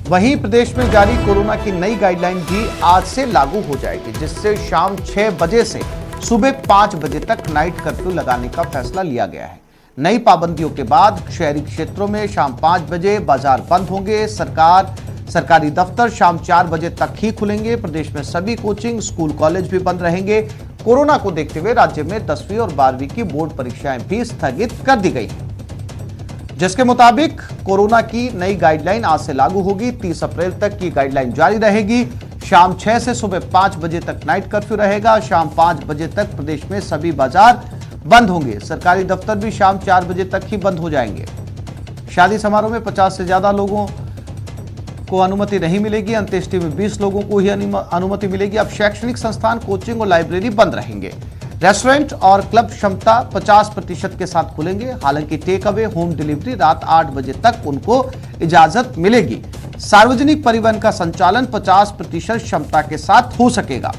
वहीं प्रदेश में जारी कोरोना की नई गाइडलाइन भी आज से लागू हो जाएगी, जिससे शाम 6 बजे से सुबह 5 बजे तक नाइट कर्फ्यू लगाने का फैसला लिया गया है। नई पाबंदियों के बाद शहरी क्षेत्रों में शाम 5 बजे बाजार बंद होंगे। सरकारी दफ्तर शाम 4 बजे तक ही खुलेंगे। प्रदेश में सभी कोचिंग, स्कूल, कॉलेज भी बंद रहेंगे। कोरोना को देखते हुए राज्य में 10वीं और 12वीं की बोर्ड परीक्षाएं भी स्थगित कर दी गई हैं, जिसके मुताबिक कोरोना की नई गाइडलाइन आज से लागू होगी। 30 अप्रैल तक की गाइडलाइन जारी रहेगी। शाम 6 से सुबह 5 बजे तक नाइट कर्फ्यू रहेगा। शाम 5 बजे तक प्रदेश में सभी बाजार बंद होंगे। सरकारी दफ्तर भी शाम 4 बजे तक ही बंद हो जाएंगे। शादी समारोह में 50 से ज्यादा लोगों को अनुमति नहीं मिलेगी। अंत्येष्टि में 20 लोगों को ही अनुमति मिलेगी। अब शैक्षणिक संस्थान, कोचिंग और लाइब्रेरी बंद रहेंगे। रेस्टोरेंट और क्लब क्षमता 50% के साथ खुलेंगे। हालांकि टेक अवे, होम डिलीवरी रात 8 बजे तक उनको इजाजत मिलेगी। सार्वजनिक परिवहन का संचालन 50% क्षमता के साथ हो सकेगा।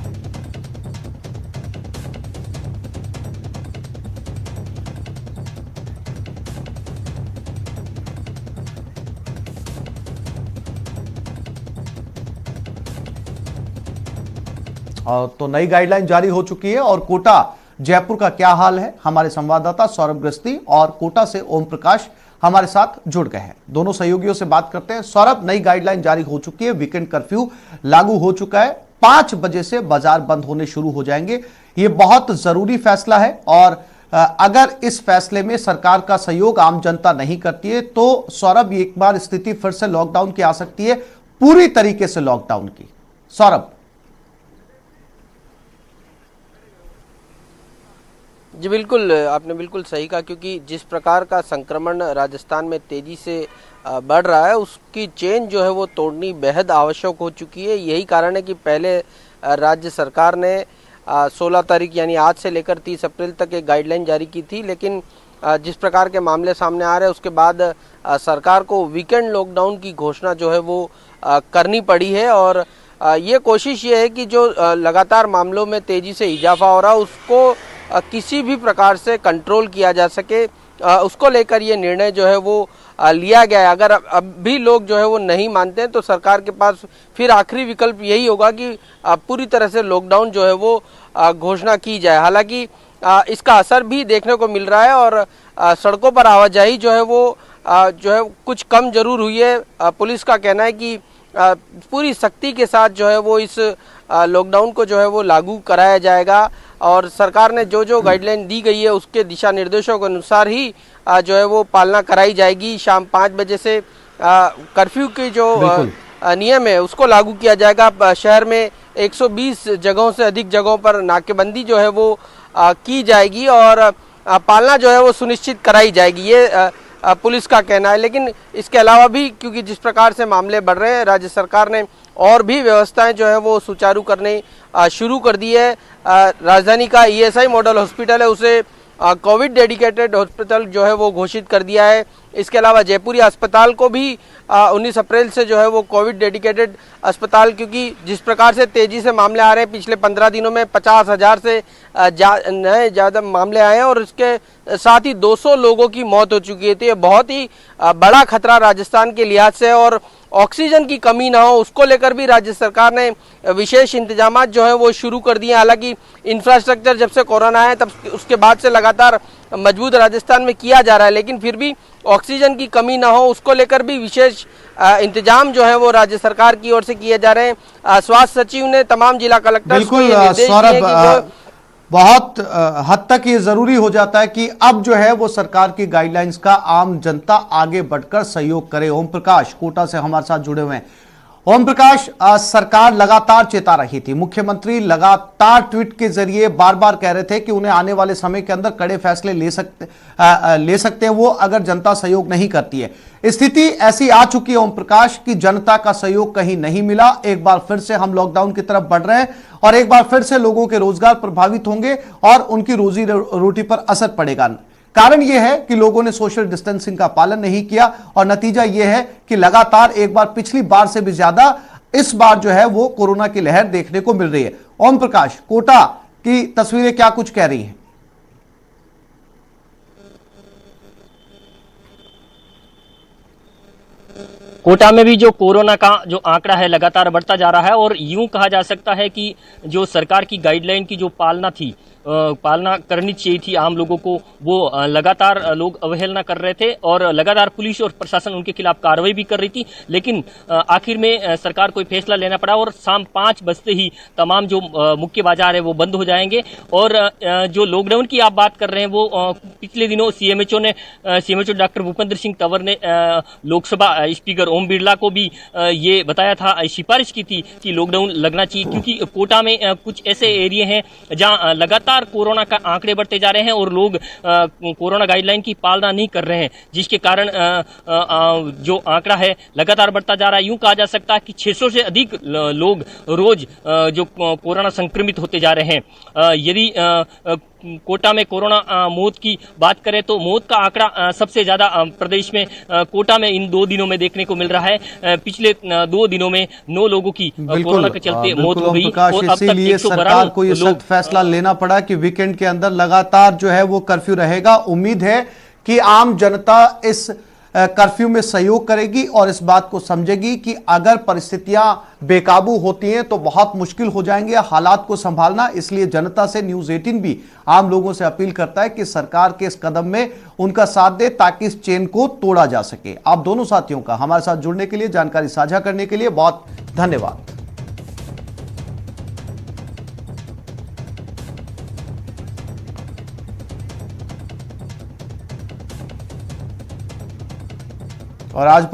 और तो नई गाइडलाइन जारी हो चुकी है। और कोटा जयपुर का क्या हाल है, हमारे संवाददाता सौरभ गृहस्थी और कोटा से ओम प्रकाश हमारे साथ जुड़ गए हैं। दोनों सहयोगियों से बात करते हैं। सौरभ, नई गाइडलाइन जारी हो चुकी है, वीकेंड कर्फ्यू लागू हो चुका है। 5 बजे से बाजार बंद होने शुरू हो जाएंगे। ये बहुत जरूरी फैसला है और अगर इस फैसले में सरकार का सहयोग आम जनता नहीं करती है तो सौरभ, एक बार स्थिति फिर से लॉकडाउन की आ सकती है, पूरी तरीके से लॉकडाउन की। सौरभ। जी बिल्कुल, आपने बिल्कुल सही कहा, क्योंकि जिस प्रकार का संक्रमण राजस्थान में तेजी से बढ़ रहा है, उसकी चेन जो है वो तोड़नी बेहद आवश्यक हो चुकी है। यही कारण है कि पहले राज्य सरकार ने 16 तारीख यानी आज से लेकर 30 अप्रैल तक एक गाइडलाइन जारी की थी, लेकिन जिस प्रकार के मामले सामने आ रहे हैं उसके बाद सरकार को वीकेंड लॉकडाउन की घोषणा जो है वो करनी पड़ी है। और ये कोशिश ये है कि जो लगातार मामलों में तेजी से इजाफा हो रहा है उसको किसी भी प्रकार से कंट्रोल किया जा सके, उसको लेकर ये निर्णय जो है वो लिया गया है। अगर अब भी लोग जो है वो नहीं मानते हैं तो सरकार के पास फिर आखिरी विकल्प यही होगा कि पूरी तरह से लॉकडाउन जो है वो घोषणा की जाए। हालांकि इसका असर भी देखने को मिल रहा है और सड़कों पर आवाजाही जो है कुछ कम जरूर हुई है। पुलिस का कहना है कि पूरी सख्ती के साथ जो है वो इस लॉकडाउन को जो है वो लागू कराया जाएगा और सरकार ने जो गाइडलाइन दी गई है उसके दिशा निर्देशों के अनुसार ही जो है वो पालना कराई जाएगी। शाम 5 बजे से कर्फ्यू की जो नियम है उसको लागू किया जाएगा। शहर में 120 जगहों से अधिक जगहों पर नाकेबंदी जो है वो की जाएगी और पालना जो है वो सुनिश्चित कराई जाएगी, ये पुलिस का कहना है। लेकिन इसके अलावा भी, क्योंकि जिस प्रकार से मामले बढ़ रहे हैं, राज्य सरकार ने और भी व्यवस्थाएं जो है वो सुचारू करने शुरू कर दी है। राजधानी का ईएसआई मॉडल हॉस्पिटल है उसे कोविड डेडिकेटेड हॉस्पिटल जो है वो घोषित कर दिया है। इसके अलावा जयपुरी अस्पताल को भी 19 अप्रैल से जो है वो कोविड डेडिकेटेड अस्पताल, क्योंकि जिस प्रकार से तेजी से मामले आ रहे हैं, पिछले 15 दिनों में 50,000 से नए ज़्यादा मामले आए हैं और इसके साथ ही 200 लोगों की मौत हो चुकी है। तो ये बहुत ही बड़ा खतरा राजस्थान के लिहाज से, और ऑक्सीजन की कमी ना हो उसको लेकर भी राज्य सरकार ने विशेष इंतजाम जो है वो शुरू कर दिए। हालांकि इंफ्रास्ट्रक्चर जब से कोरोना है तब उसके बाद से लगातार मजबूत राजस्थान में किया जा रहा है, लेकिन फिर भी ऑक्सीजन की कमी ना हो उसको लेकर भी विशेष इंतजाम जो है वो राज्य सरकार की ओर से किए जा रहे हैं। स्वास्थ्य सचिव ने तमाम जिला कलेक्टर्स को ये निर्देश दिए कि बहुत हद तक ये जरूरी हो जाता है कि अब जो है वो सरकार की गाइडलाइंस का आम जनता आगे बढ़कर सहयोग करे। ओम प्रकाश कोटा से हमारे साथ जुड़े हुए हैं। ओम प्रकाश, सरकार लगातार चेता रही थी, मुख्यमंत्री लगातार ट्वीट के जरिए बार बार कह रहे थे कि उन्हें आने वाले समय के अंदर कड़े फैसले ले सकते हैं वो, अगर जनता सहयोग नहीं करती है। स्थिति ऐसी आ चुकी है ओम प्रकाश कि जनता का सहयोग कहीं नहीं मिला। एक बार फिर से हम लॉकडाउन की तरफ बढ़ रहे हैं और एक बार फिर से लोगों के रोजगार प्रभावित होंगे और उनकी रोजी रोटी पर असर पड़ेगा। कारण यह है कि लोगों ने सोशल डिस्टेंसिंग का पालन नहीं किया और नतीजा यह है कि लगातार एक बार पिछली बार से भी ज्यादा इस बार जो है वो कोरोना की लहर देखने को मिल रही है। ओम प्रकाश, कोटा की तस्वीरें क्या कुछ कह रही हैं? कोटा में भी जो कोरोना का जो आंकड़ा है लगातार बढ़ता जा रहा है और यूं कहा जा सकता है कि जो सरकार की गाइडलाइन की जो पालना थी, पालना करनी चाहिए थी आम लोगों को, वो लगातार लोग अवहेलना कर रहे थे और लगातार पुलिस और प्रशासन उनके खिलाफ कार्रवाई भी कर रही थी। लेकिन आखिर में सरकार को फैसला लेना पड़ा और शाम 5 बजते ही तमाम जो मुख्य बाजार है वो बंद हो जाएंगे। और जो लॉकडाउन की आप बात कर रहे हैं वो पिछले दिनों सीएमएचओ डॉक्टर भूपेंद्र सिंह तंवर ने लोकसभा स्पीकर ओम बिरला को भी ये बताया था, सिफारिश की थी कि लॉकडाउन लगना चाहिए, क्योंकि कोटा में कुछ ऐसे एरिया हैं जहां लगातार कोरोना का आंकड़े बढ़ते जा रहे हैं और लोग कोरोना गाइडलाइन की पालना नहीं कर रहे हैं, जिसके कारण जो आंकड़ा है लगातार बढ़ता जा रहा है। यूं कहा जा सकता है कि 600 से अधिक लोग रोज जो कोरोना संक्रमित होते जा रहे हैं। यदि कोटा में कोरोना मौत की बात करें तो मौत का आंकड़ा सबसे ज्यादा प्रदेश में कोटा में इन 2 दिनों में देखने को मिल रहा है। पिछले 2 दिनों में 9 लोगों की कोरोना के चलते मौत हो गई और अब तक इसीलिए सरकार को ये सख्त फैसला लेना पड़ा कि वीकेंड के अंदर लगातार जो है वो कर्फ्यू रहेगा। उम्मीद है कि आम जनता इस कर्फ्यू में सहयोग करेगी और इस बात को समझेगी कि अगर परिस्थितियां बेकाबू होती हैं तो बहुत मुश्किल हो जाएंगे हालात को संभालना। इसलिए जनता से न्यूज़ 18 भी आम लोगों से अपील करता है कि सरकार के इस कदम में उनका साथ दे ताकि इस चेन को तोड़ा जा सके। आप दोनों साथियों का हमारे साथ जुड़ने के लिए, जानकारी साझा करने के लिए बहुत धन्यवाद। और आज